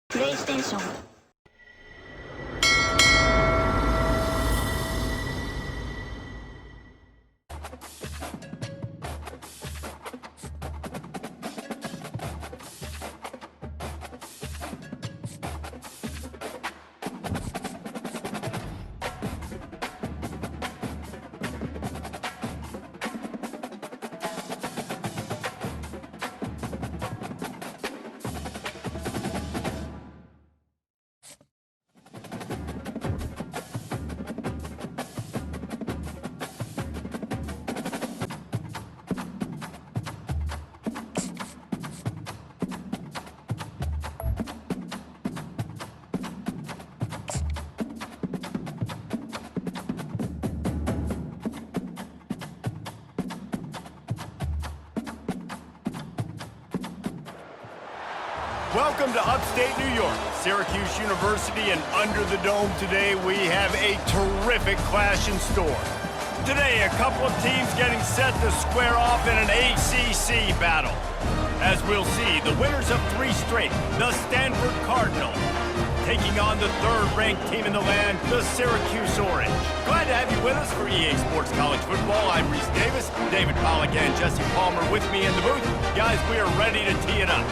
PlayStation。Welcome to upstate New York, Syracuse University, and under the dome today we have a terrific clash in store. Today, a couple of teams getting set to square off in an ACC battle. As we'll see, the winners of 3 straight, the Stanford Cardinals, taking on the 3rd-ranked team in the land, the Syracuse Orange. Glad to have you with us for EA Sports College Football. I'm Reese Davis, David Pollack and Jesse Palmer with me in the booth. Guys, we are ready to tee it up.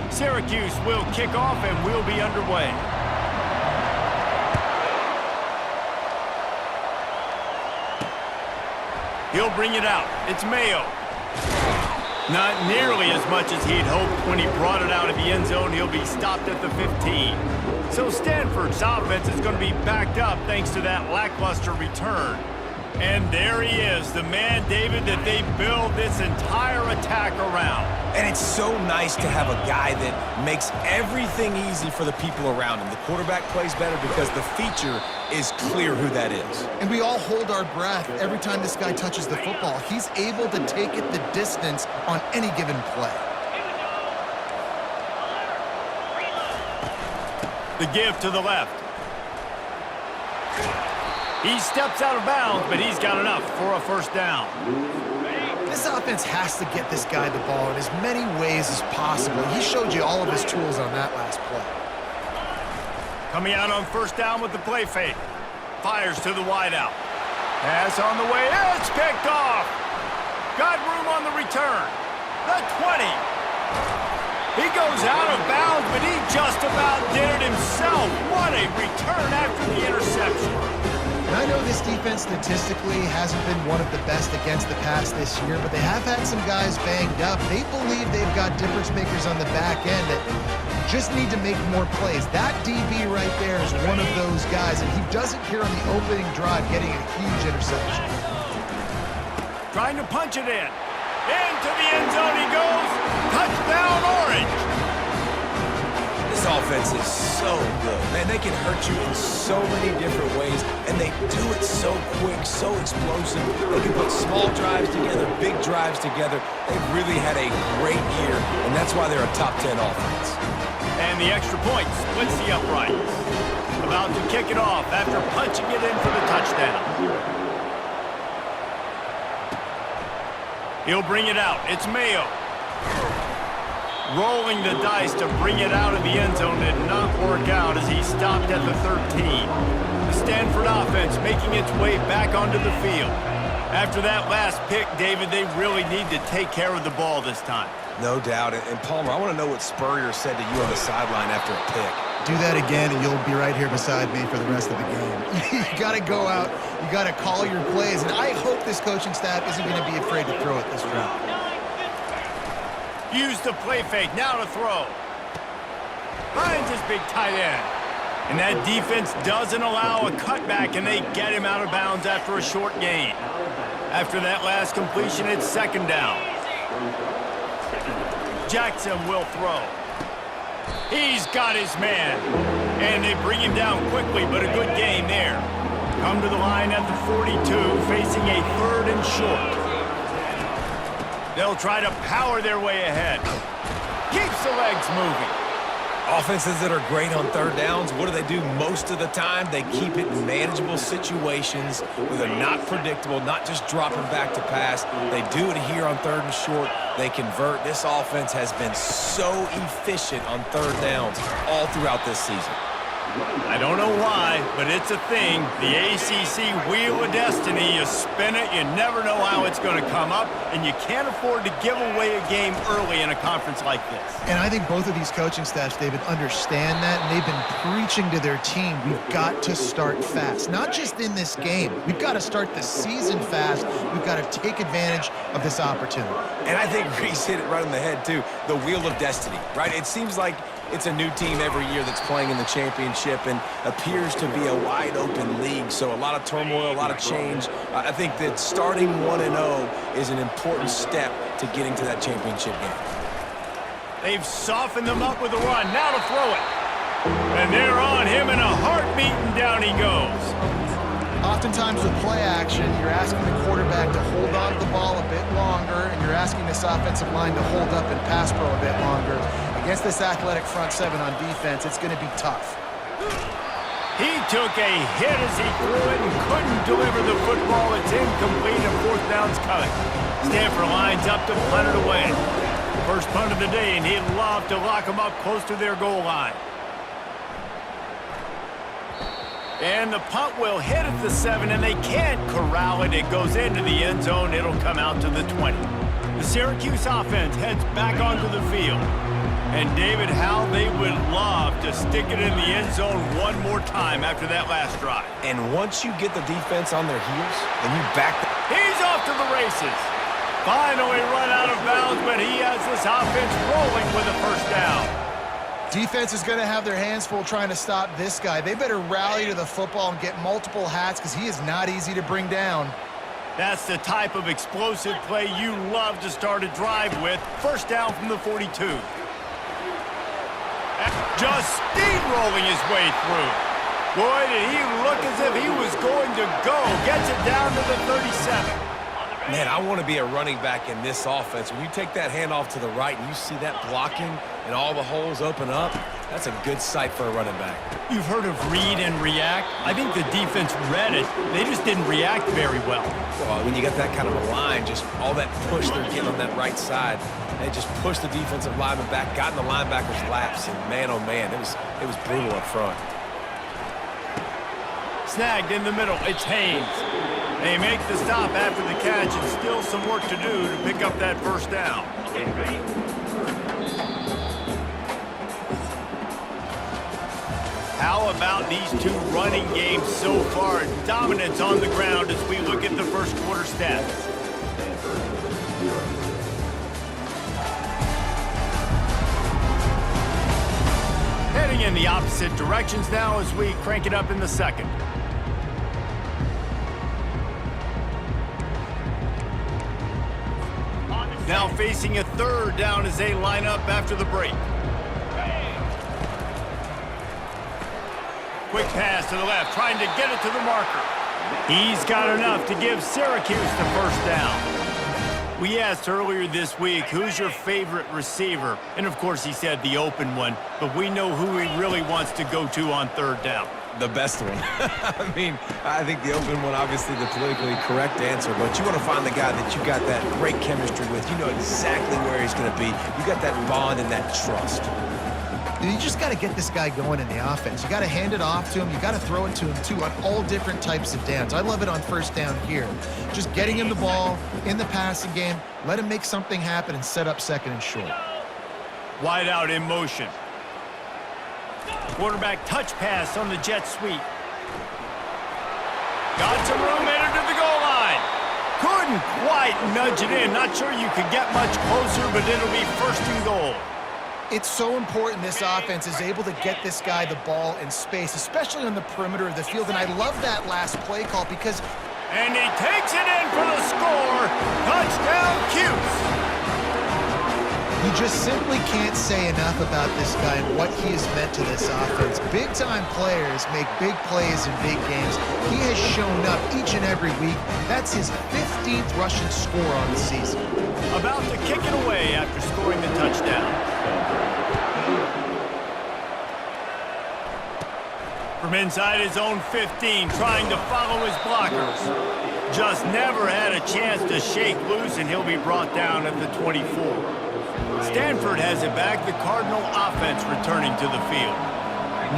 Syracuse will kick off and we'll be underway. He'll bring it out. It's Mayo. Not nearly as much as he'd hoped when he brought it out of the end zone. He'll be stopped at the 15. So Stanford's offense is going to be backed up thanks to that lackluster return. And there he is, the man, David, that they build this entire attack around. And it's so nice to have a guy that makes everything easy for the people around him. The quarterback plays better because the feature is clear who that is. And we all hold our breath every time this guy touches the football. He's able to take it the distance on any given play. The give to the left. He steps out of bounds, but he's got enough for a first down. This offense has to get this guy the ball in as many ways as possible. He showed you all of his tools on that last play. Coming out on first down with the play fake. Fires to the wideout. Pass on the way. It's picked off. Got room on the return. The 20. He goes out of bounds, but he just about did it himself. What a return after the interception. And I know this defense statistically hasn't been one of the best against the pass this year, but they have had some guys banged up. They believe they've got difference makers on the back end that just need to make more plays. That DB right there is one of those guys, and he does it here on the opening drive, getting a huge interception. Trying to punch it in. Into the end zone he goes. Touchdown, Orange. This offense is so good. Man, they can hurt you in so many different ways, and they do it so quick, so explosive. They can put small drives together, big drives together. They've really had a great year, and that's why they're a top 10 offense. And the extra point splits the uprights. About to kick it off after punching it in for the touchdown. He'll bring it out. It's Mayo. Rolling the dice to bring it out of the end zone did not work out as he stopped at the 13. The Stanford offense making its way back onto the field. After that last pick, David, they really need to take care of the ball this time. No doubt. And Palmer, I want to know what Spurrier said to you on the sideline after a pick. Do that again, and you'll be right here beside me for the rest of the game. You got to go out. You got to call your plays. And I hope this coaching staff isn't going to be afraid to throw it this route. Use the play fake, now to throw. Finds his big tight end. And that defense doesn't allow a cutback, and they get him out of bounds after a short gain. After that last completion, it's second down. Jackson will throw. He's got his man. And they bring him down quickly, but a good gain there. Come to the line at the 42, facing a 3rd and short. They'll try to power their way ahead. Keeps the legs moving. Offenses that are great on third downs, what do? Most of the time, they keep it in manageable situations where they're not predictable, not just dropping back to pass. They do it here on third and short. They convert. This offense has been so efficient on third downs all throughout this season. I don't know why, but it's a thing. The ACC Wheel of Destiny, you spin it, you never know how it's going to come up, and you can't afford to give away a game early in a conference like this. And I think both of these coaching staffs, David, understand that, and they've been preaching to their team, we've got to start fast. Not just in this game. We've got to start the season fast. We've got to take advantage of this opportunity. And I think Reese hit it right on the head, too. The Wheel of Destiny, right? It seems like it's a new team every year that's playing in the championship and appears to be a wide-open league. So a lot of turmoil, a lot of change. I think that starting 1-0 is an important step to getting to that championship game. They've softened them up with a run. Now to throw it. And they're on him in a heartbeat, and down he goes. Oftentimes with play action, you're asking the quarterback to hold on to the ball a bit longer, and you're asking this offensive line to hold up and pass pro a bit longer. Against this athletic front seven on defense, it's going to be tough. He took a hit as he threw it and couldn't deliver the football. It's incomplete and fourth down's coming. Stanford lines up to punt it away. First punt of the day, and he'd love to lock them up close to their goal line. And the punt will hit at the 7, and they can't corral it. It goes into the end zone. It'll come out to the 20. The Syracuse offense heads back onto the field. And David, how they would love to stick it in the end zone one more time after that last drive. And once you get the defense on their heels and you back them. He's off to the races. Finally run out of bounds, but he has this offense rolling with a first down. Defense is going to have their hands full trying to stop this guy. They better rally to the football and get multiple hats because he is not easy to bring down. That's the type of explosive play you love to start a drive with. First down from the 42. Just steamrolling his way through. Boy, did he look as if he was going to go. Gets it down to the 37. Man, I want to be a running back in this offense. When you take that handoff to the right and you see that blocking and all the holes open up, that's a good sight for a running back. You've heard of read and react. I think the defense read it. They just didn't react very well. Well, when you got that kind of a line, just all that push they're getting on that right side, they just pushed the defensive lineman back, got in the linebacker's laps, and man, oh man, it was brutal up front. Snagged in the middle, it's Haynes. They make the stop after the catch, and still some work to do to pick up that first down. How about these two running games so far? Dominance on the ground as we look at the first quarter stats. Heading in the opposite directions now as we crank it up in the second. Now facing a third down as they line up after the break. Quick pass to the left, trying to get it to the marker. He's got enough to give Syracuse the first down. We asked earlier this week, who's your favorite receiver? And of course he said the open one, but we know who he really wants to go to on third down. The best one. I mean, I think the open one, obviously the politically correct answer, but you want to find the guy that you got that great chemistry with. You know exactly where he's going to be. You got that bond and that trust. You just got to get this guy going in the offense. You got to hand it off to him. You got to throw it to him, too, on all different types of downs. I love it on first down here. Just getting him the ball in the passing game, let him make something happen and set up second and short. Wide out in motion. Quarterback touch pass on the jet sweep. Got some room, headed to the goal line. Couldn't quite nudge it in. Not sure you could get much closer, but it'll be first and goal. It's so important this offense is able to get this guy the ball in space, especially on the perimeter of the field. And I love that last play call because... And he takes it in for the score. Touchdown, Cuse. You just simply can't say enough about this guy and what he has meant to this offense. Big-time players make big plays in big games. He has shown up each and every week. That's his 15th rushing score on the season. About to kick it away after scoring the touchdown. From inside his own 15, trying to follow his blockers. Just never had a chance to shake loose, and he'll be brought down at the 24. Stanford has it back, the Cardinal offense returning to the field.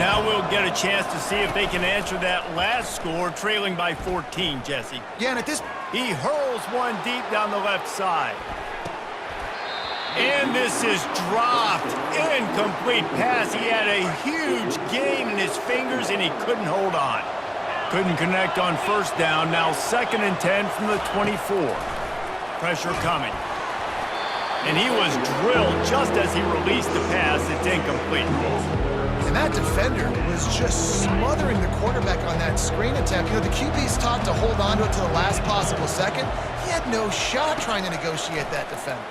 Now we'll get a chance to see if they can answer that last score, trailing by 14, Jesse. Yeah, and at this... He hurls one deep down the left side. And this is dropped. Incomplete pass. He had a huge gain in his fingers, and he couldn't hold on. Couldn't connect on first down. Now 2nd and 10 from the 24. Pressure coming. And he was drilled just as he released the pass. It's incomplete. And that defender was just smothering the quarterback on that screen attempt. You know, the QB's taught to hold on to it to the last possible second. He had no shot trying to negotiate that defender.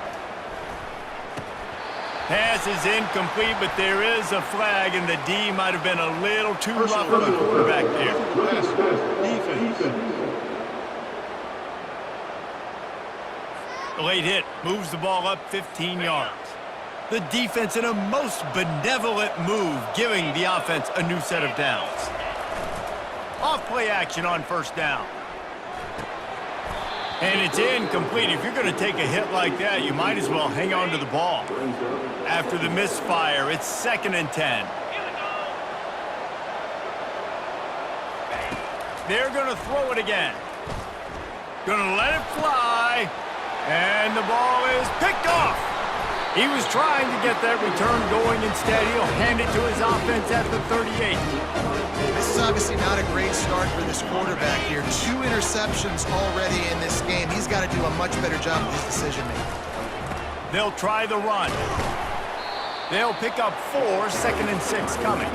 Pass is incomplete, but there is a flag, and the D might have been a little too rough for the quarterback there. The late hit moves the ball up 15 yards. The defense in a most benevolent move, giving the offense a new set of downs. Off-play action on first down. And it's incomplete. If you're going to take a hit like that, you might as well hang on to the ball. After the misfire, it's 2nd and 10. They're going to throw it again. Going to let it fly. And the ball is picked off. He was trying to get that return going. Instead, he'll hand it to his offense at the 38. This is obviously not a great start for this quarterback here. 2 interceptions already in this game. He's got to do a much better job with his decision-making. They'll try the run. They'll pick up 4, 2nd and 6 coming.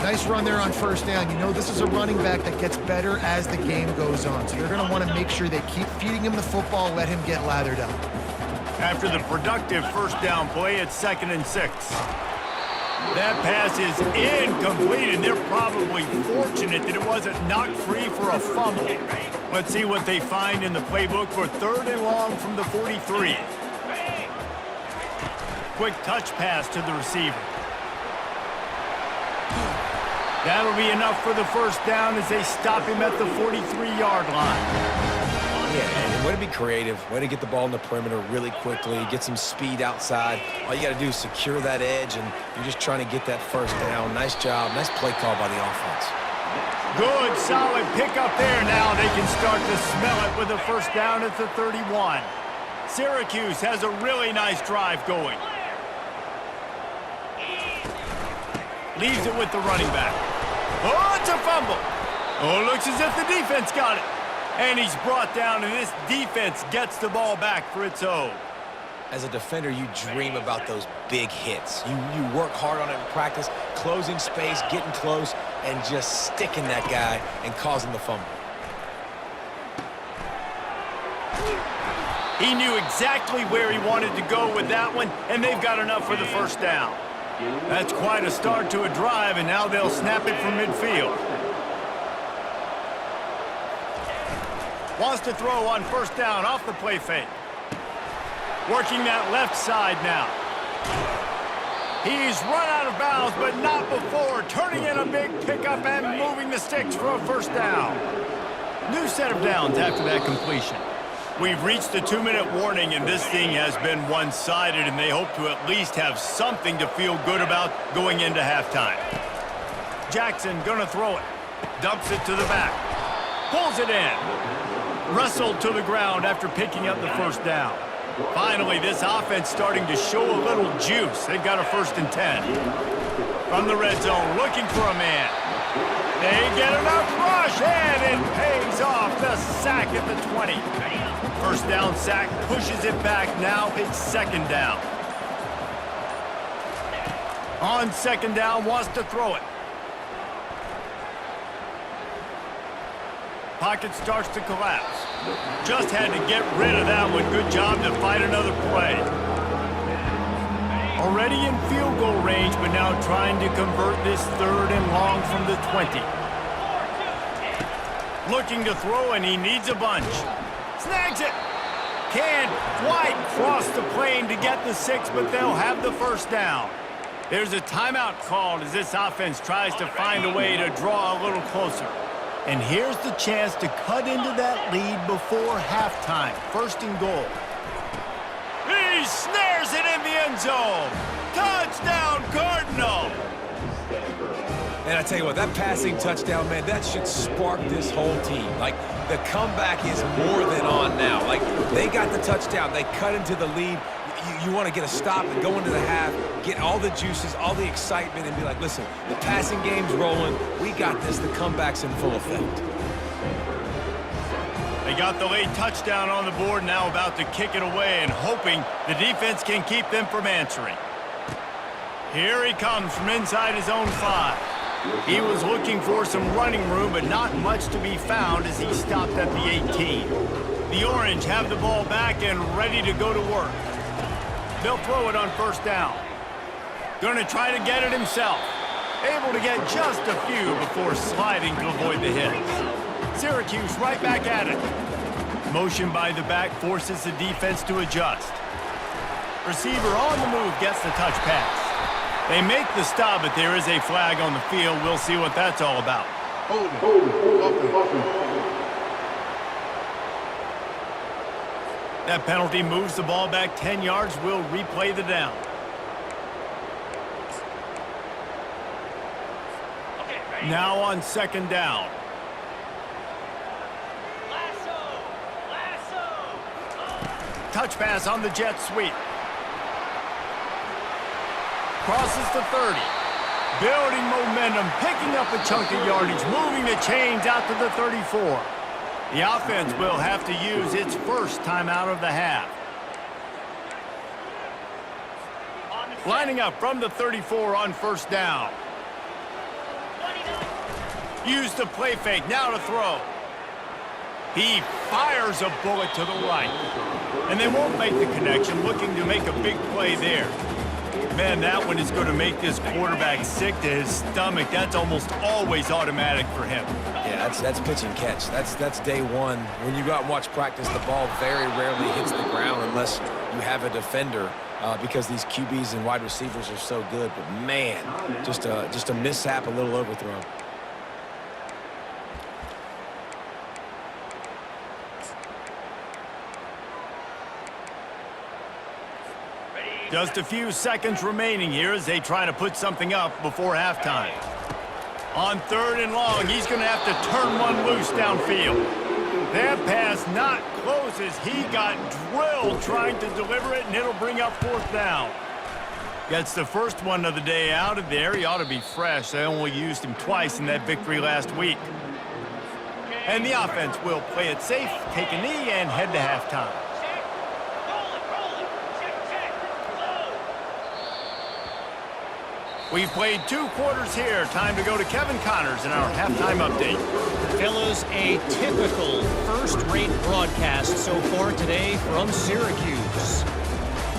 Nice run there on first down. You know this is a running back that gets better as the game goes on. So they're going to want to make sure they keep feeding him the football, let him get lathered up. After the productive first down play, it's 2nd and 6. That pass is incomplete, and they're probably fortunate that it wasn't knocked free for a fumble. Let's see what they find in the playbook for 3rd and long from the 43. Quick touch pass to the receiver. That'll be enough for the first down as they stop him at the 43-yard line. Yeah, and way to be creative, way to get the ball in the perimeter really quickly, get some speed outside. All you got to do is secure that edge, and you're just trying to get that first down. Nice job, nice play call by the offense. Good, solid pickup there. Now they can start to smell it with a first down at the 31. Syracuse has a really nice drive going. Leaves it with the running back. Oh, it's a fumble. Oh, it looks as if the defense got it. And he's brought down, and this defense gets the ball back for its own. As a defender, you dream about those big hits. You work hard on it in practice, closing space, getting close, and just sticking that guy and causing the fumble. He knew exactly where he wanted to go with that one, and they've got enough for the first down. That's quite a start to a drive, and now they'll snap it from midfield. Wants to throw on first down off the play fake. Working that left side now. He's run out of bounds, but not before. Turning in a big pickup and moving the sticks for a first down. New set of downs after that completion. We've reached the 2-minute warning, and this thing has been one-sided, and they hope to at least have something to feel good about going into halftime. Jackson gonna throw it. Dumps it to the back. Pulls it in. Wrestled to the ground after picking up the first down. Finally, this offense starting to show a little juice. They've got a 1st and 10. From the red zone, looking for a man. They get enough rush, and it pays off. The sack at the 20. First down sack, pushes it back. Now it's 2nd down. On 2nd down, wants to throw it. Pocket starts to collapse. Just had to get rid of that one. Good job to fight another play. Already in field goal range, but now trying to convert this 3rd and long from the 20. Looking to throw, and he needs a bunch. Snags it. Can't quite cross the plane to get the 6, but they'll have the first down. There's a timeout called as this offense tries to find a way to draw a little closer. And here's the chance to cut into that lead before halftime. First and goal. He snares it in the end zone. Touchdown, Cardinal. And I tell you what, that passing touchdown, man, that should spark this whole team. Like, the comeback is more than on now. Like, they got the touchdown. They cut into the lead. You want to get a stop and go into the half, get all the juices, all the excitement, and be like, listen, the passing game's rolling. We got this. The comeback's in full effect. They got the late touchdown on the board, now about to kick it away and hoping the defense can keep them from answering. Here he comes from inside his own 5. He was looking for some running room, but not much to be found as he stopped at the 18. The Orange have the ball back and ready to go to work. They'll throw it on first down. Going to try to get it himself. Able to get just a few before sliding to avoid the hits. Syracuse right back at it. Motion by the back forces the defense to adjust. Receiver on the move gets the touch pass. They make the stop, but there is a flag on the field. We'll see what that's all about. That penalty moves the ball back 10 yards. We'll replay the down. Now on second down. Touch pass on the jet sweep. Crosses the 30. Building momentum, picking up a chunk of yardage, moving the chains out to the 34. The offense will have to use its first timeout of the half. Lining up from the 34 on first down. Use the play fake, now to throw. He fires a bullet to the right. And they won't make the connection, looking to make a big play there. Man, that one is going to make this quarterback sick to his stomach. That's almost always automatic for him. Yeah, that's pitch and catch. That's day one. When you go out and watch practice, the ball very rarely hits the ground unless you have a defender because these QBs and wide receivers are so good. But, man, just a mishap, a little overthrow. Just a few seconds remaining here as they try to put something up before halftime. On third and long, he's going to have to turn one loose downfield. That pass not close as he got drilled trying to deliver it, and it'll bring up fourth down. Gets the first one of the day out of there. He ought to be fresh. They only used him twice in that victory last week. And the offense will play it safe, take a knee, and head to halftime. We've played 2 quarters here. Time to go to Kevin Connors in our halftime update. Fellas, a typical first-rate broadcast so far today from Syracuse.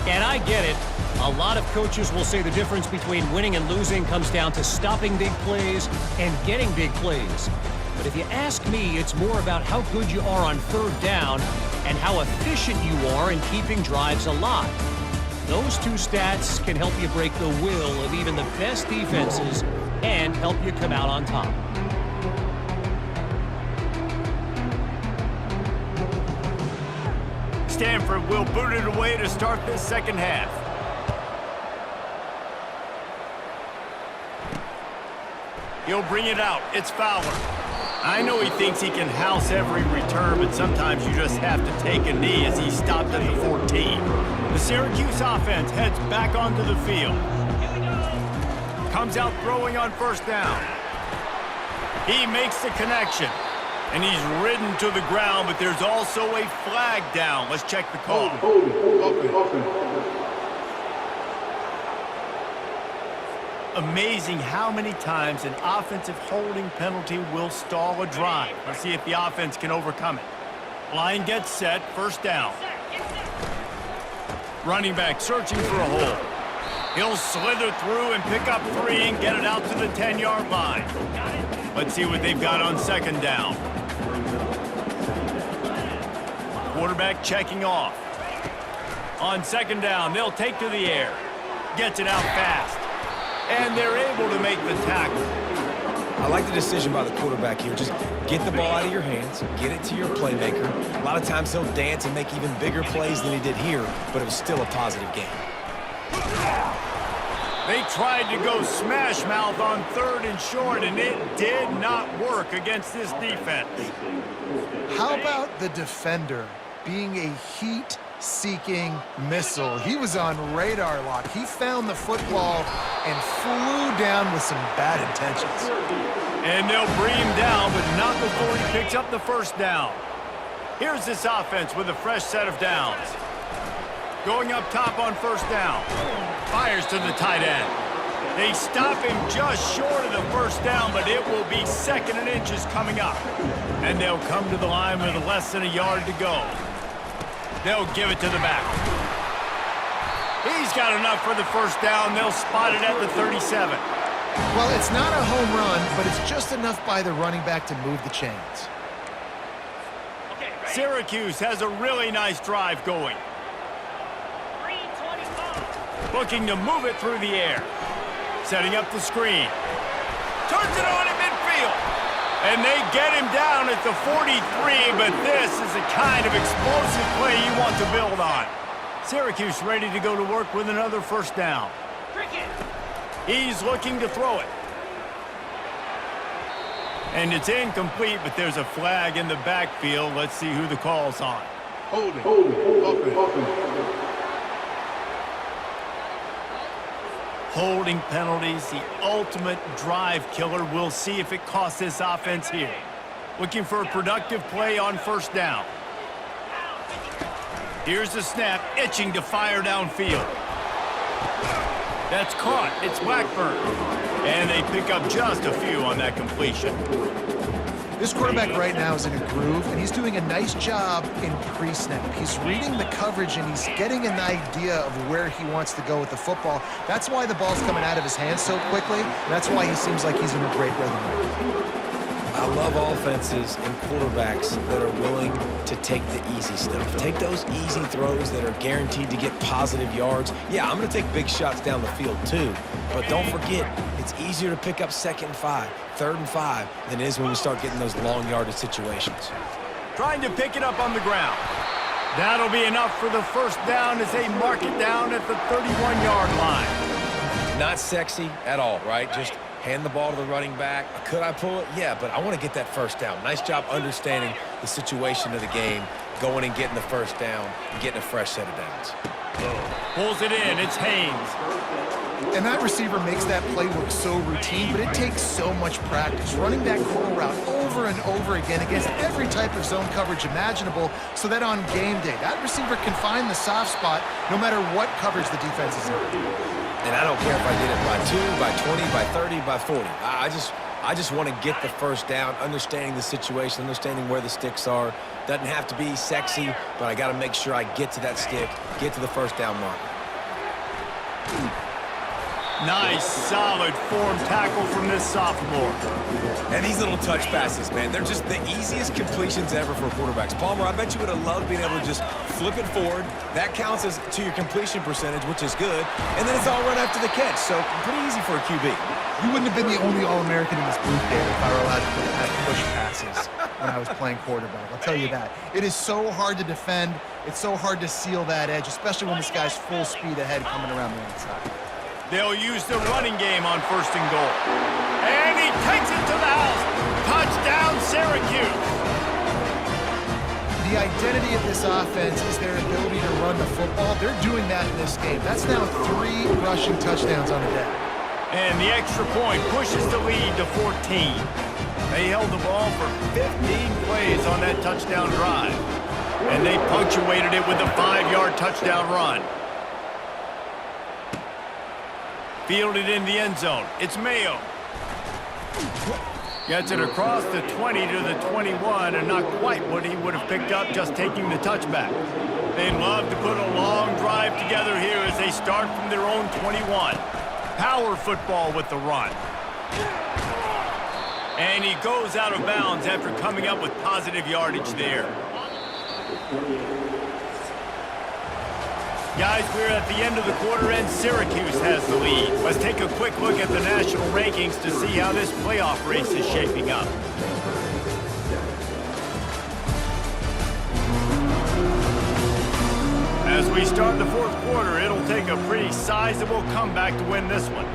And I get it. A lot of coaches will say the difference between winning and losing comes down to stopping big plays and getting big plays. But if you ask me, it's more about how good you are on third down and how efficient you are in keeping drives alive. Those 2 stats can help you break the will of even the best defenses and help you come out on top. Stanford will boot it away to start this second half. He'll bring it out. It's Fowler. I know he thinks he can house every return, but sometimes you just have to take a knee as he stopped at the 14. The Syracuse offense heads back onto the field. Comes out throwing on first down. He makes the connection. And he's ridden to the ground, but there's also a flag down. Let's check the call. Amazing how many times an offensive holding penalty will stall a drive. Let's see if the offense can overcome it. Line gets set, first down. Running back searching for a hole. He'll slither through and pick up 3 and get it out to the 10-yard line. Let's see what they've got on second down. Quarterback checking off. On second down, they'll take to the air. Gets it out fast. and they're able to make the tackle. I like the decision by the quarterback here. Just get the ball out of your hands, get it to your playmaker. A lot of times he'll dance and make even bigger plays than he did here, but it was still a positive game. They tried to go smash mouth on 3rd and short, and it did not work against this defense. How about the defender being a heat-seeking missile? He was on radar lock. He found the football and flew down with some bad intentions. And they'll bring him down, but not before he picks up the first down. Here's this offense with a fresh set of downs. Going up top on first down. Fires to the tight end. They stop him just short of the first down, but it will be 2nd and inches coming up. And they'll come to the line with less than a yard to go. They'll give it to the back. He's got enough for the first down. They'll spot it at the 37. Well, it's not a home run, but it's just enough by the running back to move the chains. Syracuse has a really nice drive going. Looking to move it through the air. Setting up the screen. Turns it on in midfield. And they get him down at the 43, but this is the kind of explosive play you want to build on. Syracuse ready to go to work with another first down. He's looking to throw it. And it's incomplete, but there's a flag in the backfield. Let's see who the call's on. Holding. Holding penalties, the ultimate drive killer. We'll see if it costs this offense here. Looking for a productive play on first down. Here's the snap, itching to fire downfield. That's caught. It's Blackburn. And they pick up just a few on that completion. This quarterback right now is in a groove, and he's doing a nice job in pre-snap. He's reading the coverage, and he's getting an idea of where he wants to go with the football. That's why the ball's coming out of his hands so quickly. That's why he seems like he's in a great rhythm. I love offenses and quarterbacks that are willing to take the easy stuff. Take those easy throws that are guaranteed to get positive yards. Yeah, I'm going to take big shots down the field too, but don't forget, it's easier to pick up 2nd and 5, 3rd and 5 than it is when we start getting those long yardage situations. Trying to pick it up on the ground. That'll be enough for the first down as they mark it down at the 31-yard line. Not sexy at all, right? Just hand the ball to the running back. Could I pull it? Yeah, but I want to get that first down. Nice job understanding the situation of the game, going and getting the first down, and getting a fresh set of downs. Pulls it in. It's Haynes. And that receiver makes that play look so routine, but it takes so much practice. Running that curl route over and over again against every type of zone coverage imaginable so that on game day, that receiver can find the soft spot no matter what coverage the defense is in. And I don't care if I did it by 2, by 20, by 30, by 40. I just want to get the first down, understanding the situation, understanding where the sticks are. Doesn't have to be sexy, but I got to make sure I get to that stick, get to the first down mark. Nice, solid form tackle from this sophomore. And these little touch passes, man, they're just the easiest completions ever for quarterbacks. Palmer, I bet you would have loved being able to just flip it forward. That counts as to your completion percentage, which is good. And then it's all run after the catch, so pretty easy for a QB. You wouldn't have been the only All-American in this booth game if I were allowed to have push passes when I was playing quarterback. I'll tell you that. It is so hard to defend. It's so hard to seal that edge, especially when this guy's full speed ahead coming around the outside. They'll use the running game on 1st and goal. And he takes it to the house. Touchdown, Syracuse. The identity of this offense is their ability to run the football. They're doing that in this game. That's now 3 rushing touchdowns on the day. And the extra point pushes the lead to 14. They held the ball for 15 plays on that touchdown drive. And they punctuated it with a 5-yard touchdown run. Fielded in the end zone. It's Mayo. Gets it across the 20 to the 21, and not quite what he would have picked up just taking the touchback. They'd love to put a long drive together here as they start from their own 21. Power football with the run. And he goes out of bounds after coming up with positive yardage there. Guys, we're at the end of the quarter, and Syracuse has the lead. Let's take a quick look at the national rankings to see how this playoff race is shaping up. As we start the fourth quarter, it'll take a pretty sizable comeback to win this one.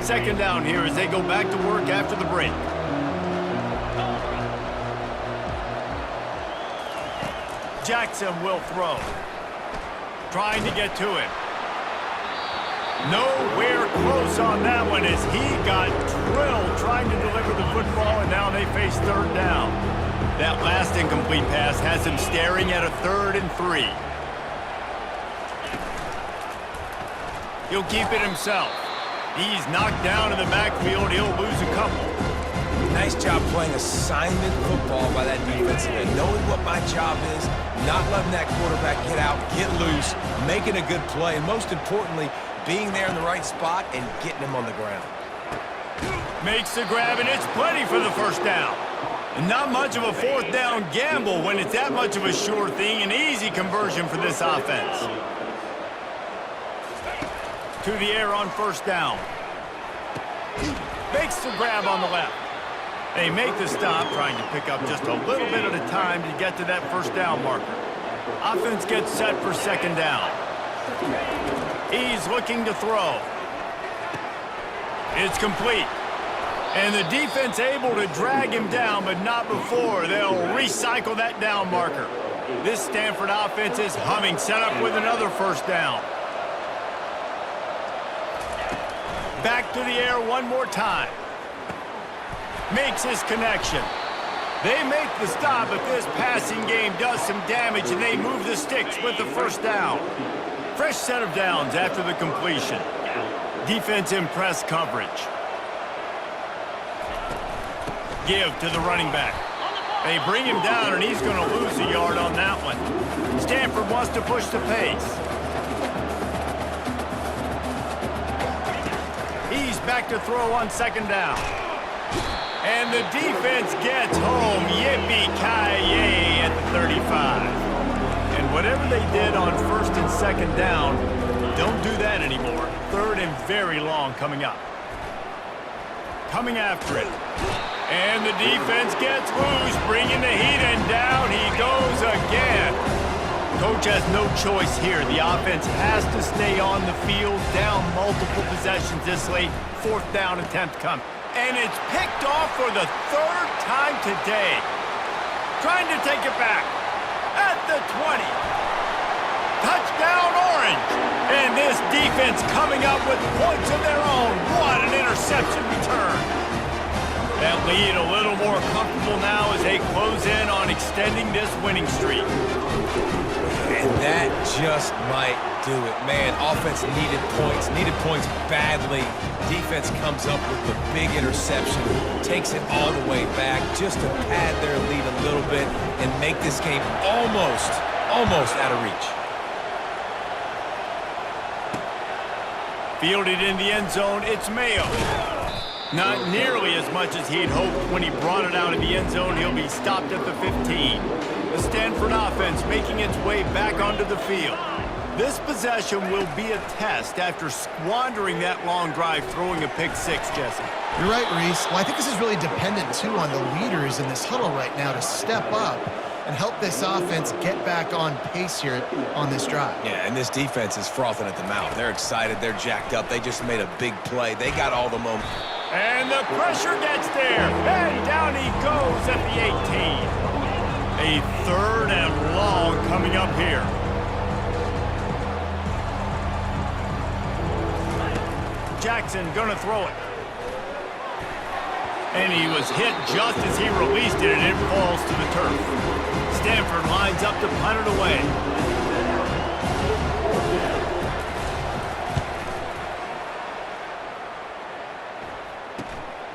Second down here as they go back to work after the break. Jackson will throw. Trying to get to him. Nowhere close on that one as he got drilled trying to deliver the football, and now they face third down. That last incomplete pass has him staring at a 3rd and 3. He'll keep it himself. He's knocked down in the backfield. He'll lose a couple. Nice job playing assignment football by that defensive end. Knowing what my job is, not letting that quarterback get out, get loose, making a good play, and most importantly, being there in the right spot and getting him on the ground. Makes the grab, and it's plenty for the first down. And not much of a fourth down gamble when it's that much of a sure thing. An easy conversion for this offense. To the air on first down. Makes the grab on the left. They make the stop, trying to pick up just a little bit at a time to get to that first down marker. Offense gets set for second down. He's looking to throw. It's complete. And the defense able to drag him down, but not before. They'll recycle that down marker. This Stanford offense is humming, set up with another first down. Back to the air one more time. Makes his connection. They make the stop, but this passing game does some damage, and they move the sticks with the first down. Fresh set of downs after the completion. Defense in press coverage. Give to the running back. They bring him down, and he's going to lose a yard on that one. Stanford wants to push the pace. He's back to throw on second down. And the defense gets home. Yippee-ki-yay at the 35. And whatever they did on first and second down, don't do that anymore. Third and very long coming up. Coming after it. And the defense gets loose, bringing the heat, and down he goes again. Coach has no choice here. The offense has to stay on the field, down multiple possessions this late. Fourth down attempt coming. And it's picked off for the 3rd time today. Trying to take it back. At the 20. Touchdown Orange. And this defense coming up with points of their own. What an interception return. That lead a little more comfortable now as they close in on extending this winning streak. And that just might do it. Man, offense needed points badly. Defense comes up with the big interception, takes it all the way back just to pad their lead a little bit and make this game almost out of reach. Fielded in the end zone, it's Mayo. Not nearly as much as he'd hoped when he brought it out of the end zone. He'll be stopped at the 15. The Stanford offense making its way back onto the field. This possession will be a test after squandering that long drive, throwing a pick six, Jesse. You're right, Reese. Well, I think this is really dependent, too, on the leaders in this huddle right now to step up and help this offense get back on pace here on this drive. Yeah, and this defense is frothing at the mouth. They're excited. They're jacked up. They just made a big play. They got all the momentum. And the pressure gets there. And down he goes at the 18. A 3rd and long coming up here. Jackson gonna throw it. And he was hit just as he released it, and it falls to the turf. Stanford lines up to punt it away.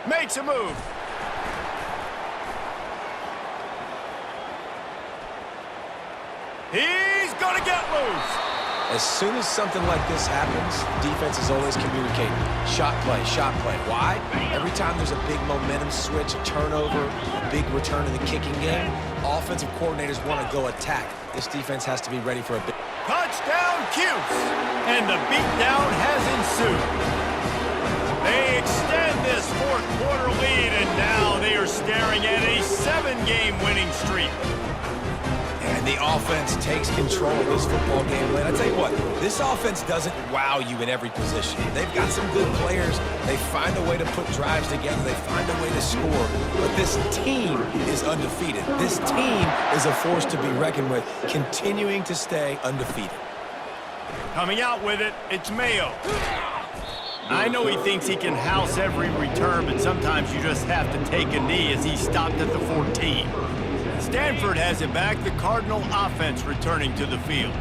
Makes a move. He's gonna get loose. As soon as something like this happens, defense is always communicating. Shot play, shot play. Why? Every time there's a big momentum switch, a turnover, a big return in the kicking game, offensive coordinators want to go attack. This defense has to be ready for a big... Touchdown, Cuse! And the beatdown has ensued. They extend this fourth quarter lead, and now they are staring at a 7-game winning streak. And the offense takes control of this football game. And I tell you what, this offense doesn't wow you in every position. They've got some good players. They find a way to put drives together. They find a way to score. But this team is undefeated. This team is a force to be reckoned with, continuing to stay undefeated. Coming out with it, it's Mayo. I know he thinks he can house every return, but sometimes you just have to take a knee as he stopped at the 14. Stanford has it back, the Cardinal offense returning to the field.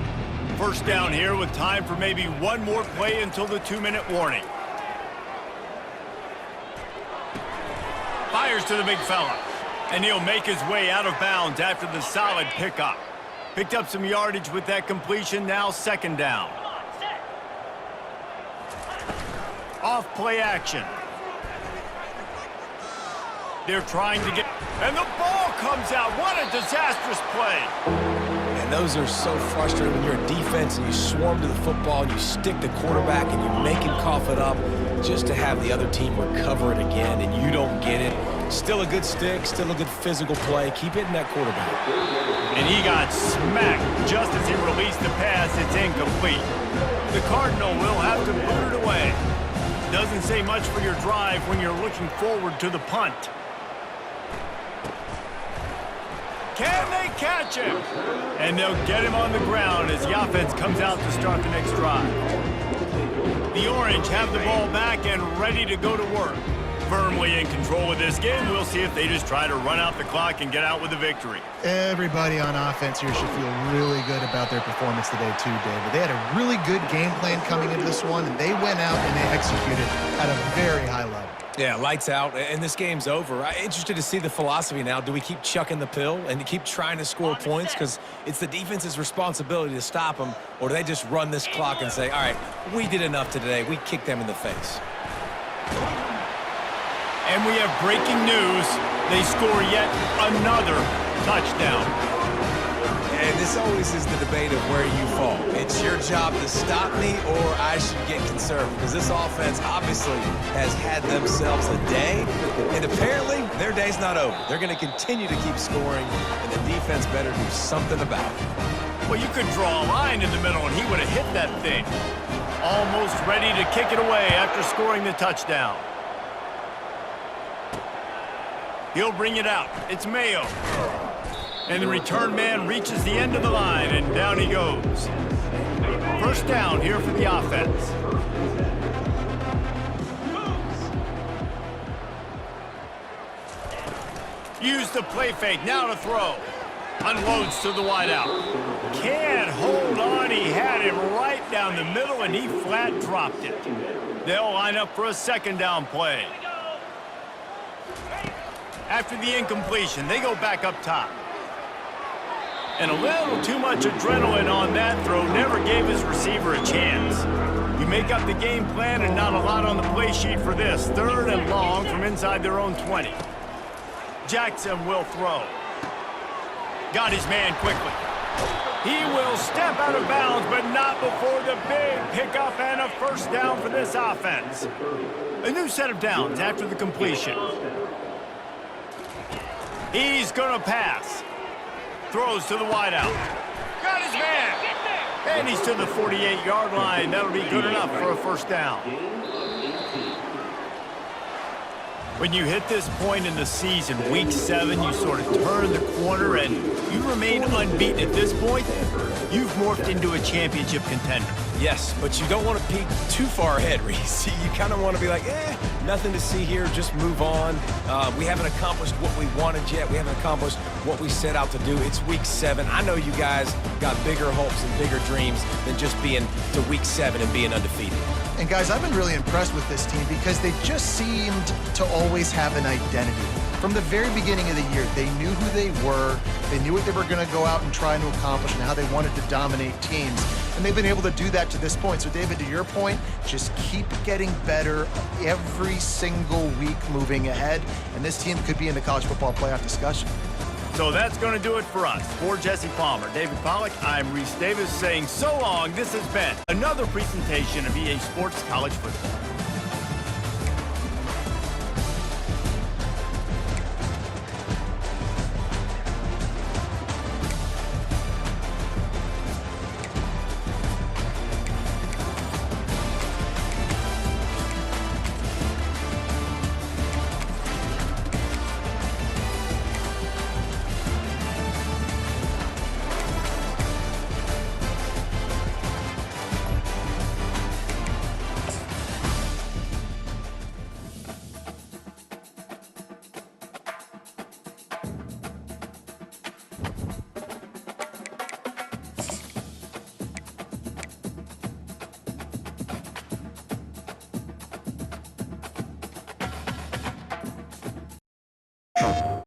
First down here with time for maybe one more play until the 2-minute warning. Fires to the big fella, and he'll make his way out of bounds after the solid pickup. Picked up some yardage with that completion, now second down. Off play action. They're trying to get, and the ball comes out. What a disastrous play. And those are so frustrating when you're a defense and you swarm to the football and you stick the quarterback and you make him cough it up just to have the other team recover it again and you don't get it. Still a good stick, still a good physical play. Keep hitting that quarterback. And he got smacked just as he released the pass. It's incomplete. The Cardinal will have to boot it away. Doesn't say much for your drive when you're looking forward to the punt. Can they catch him? And they'll get him on the ground as the offense comes out to start the next drive. The Orange have the ball back and ready to go to work. Firmly in control of this game. We'll see if they just try to run out the clock and get out with a victory. Everybody on offense here should feel really good about their performance today too, David. They had a really good game plan coming into this one, and they went out and they executed at a very high level. Yeah, lights out, and this game's over. I'm interested to see the philosophy now. Do we keep chucking the pill and keep trying to score points because it's the defense's responsibility to stop them, or do they just run this clock and say, all right, we did enough today. We kicked them in the face. And we have breaking news. They score yet another touchdown. And this always is the debate of where you fall. It's your job to stop me or I should get conservative because this offense obviously has had themselves a day, and apparently their day's not over. They're going to continue to keep scoring, and the defense better do something about it. Well, you could draw a line in the middle, and he would have hit that thing. Almost ready to kick it away after scoring the touchdown. He'll bring it out. It's Mayo. And the return man reaches the end of the line, and down he goes. First down here for the offense. Use the play fake, now to throw. Unloads to the wideout. Can't hold on, he had him right down the middle, and he flat dropped it. They'll line up for a second down play. After the incompletion, they go back up top. And a little too much adrenaline on that throw never gave his receiver a chance. You make up the game plan and not a lot on the play sheet for this. Third and long from inside their own 20. Jackson will throw. Got his man quickly. He will step out of bounds, but not before the big pickup and a first down for this offense. A new set of downs after the completion. He's going to pass. Throws to the wideout. Got his man. And he's to the 48-yard line. That'll be good enough for a first down. When you hit this point in the season, week 7, you sort of turn the corner and you remain unbeaten at this point. You've morphed into a championship contender. Yes, but you don't want to peek too far ahead, Reese. You kind of want to be like, nothing to see here, just move on. We haven't accomplished what we wanted yet. We haven't accomplished what we set out to do. It's week 7. I know you guys got bigger hopes and bigger dreams than just being to week 7 and being undefeated. And guys, I've been really impressed with this team because they just seemed to always have an identity. From the very beginning of the year, they knew who they were, they knew what they were going to go out and try to accomplish and how they wanted to dominate teams. And they've been able to do that to this point. So David, to your point, just keep getting better every single week moving ahead. And this team could be in the college football playoff discussion. So that's going to do it for us. For Jesse Palmer, David Pollack, I'm Reese Davis saying so long. This has been another presentation of EA Sports College Football.